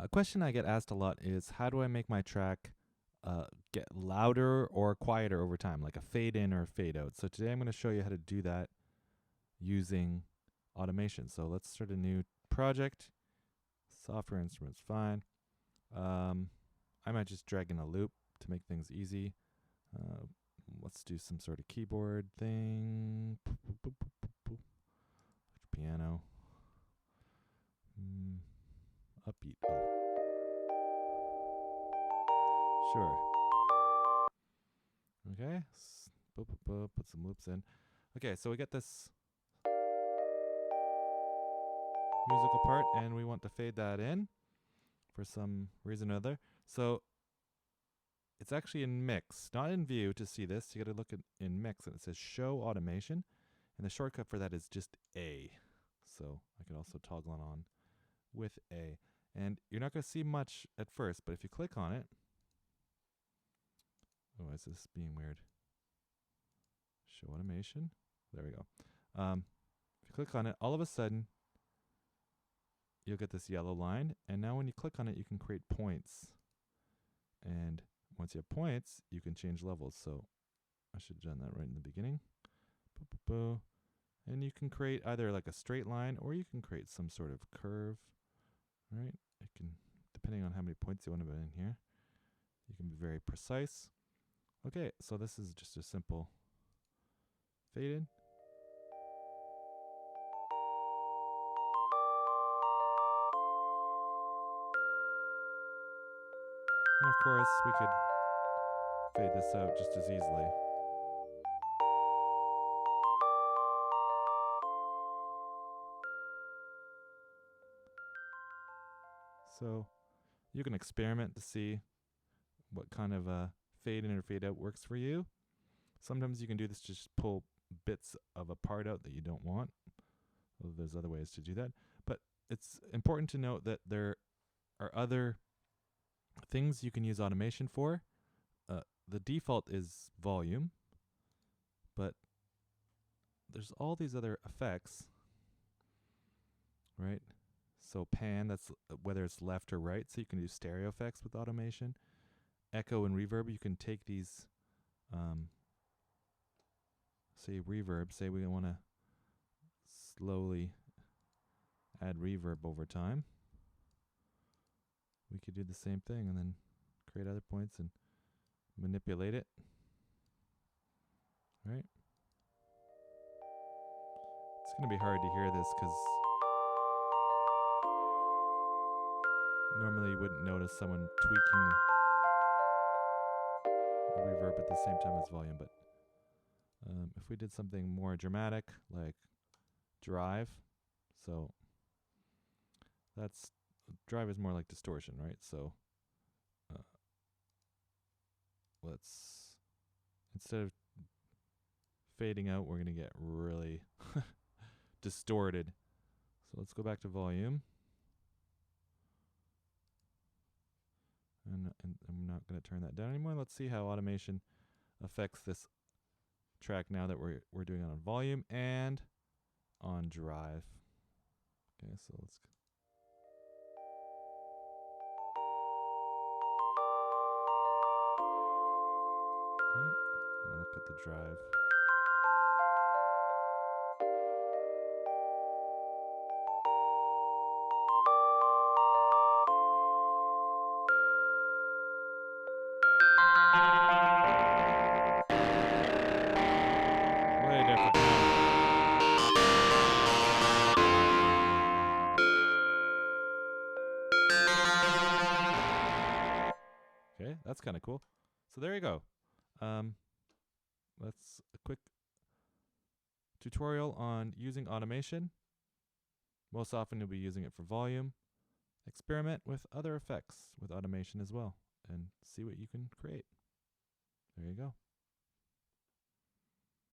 A question I get asked a lot is, how do I make my track get louder or quieter over time, like a fade in or a fade out? So today I'm going to show you how to do that using automation. So let's start a new project. Software instruments, fine. I might just drag in a loop to make things easy. Let's do some sort of keyboard thing. Piano. Upbeat. Sure. Okay. Put some loops in. Okay, so we get this musical part, and we want to fade that in for some reason or other. So it's actually in mix, not in view to see this. You got to look in mix, and it says show automation, and the shortcut for that is just A. So I could also toggle it on with A. And you're not going to see much at first, but if you click on it, oh, is this being weird? Show automation. There we go. If you click on it, all of a sudden, you'll get this yellow line. And now when you click on it, you can create points. And once you have points, you can change levels. So I should have done that right in the beginning. And you can create either like a straight line, or you can create some sort of curve. Right? It can, depending on how many points you want to put in here, you can be very precise. Okay, so this is just a simple fade in. And of course, we could fade this out just as easily. So you can experiment to see what kind of fade in or fade out works for you. Sometimes you can do this, just pull bits of a part out that you don't want. Well, there's other ways to do that. But it's important to note that there are other things you can use automation for. The default is volume, but there's all these other effects, right? So pan, that's whether it's left or right. So you can do stereo effects with automation. Echo and reverb, you can take these, say reverb, say we want to slowly add reverb over time. We could do the same thing and then create other points and manipulate it. Right? It's going to be hard to hear this because normally you wouldn't notice someone tweaking the reverb at the same time as volume, but if we did something more dramatic, like drive, so that's, drive is more like distortion, right? So let's, instead of fading out, we're going to get really distorted. So let's go back to volume. And I'm not going to turn that down anymore. Let's see how automation affects this track now that we're doing it on volume and on drive. Okay, so let's. Okay, I'll look at the drive. Way different now. Okay, that's kind of cool. So there you go. That's a quick tutorial on using automation. Most often you'll be using it for volume. Experiment with other effects with automation as well and see what you can create. There you go.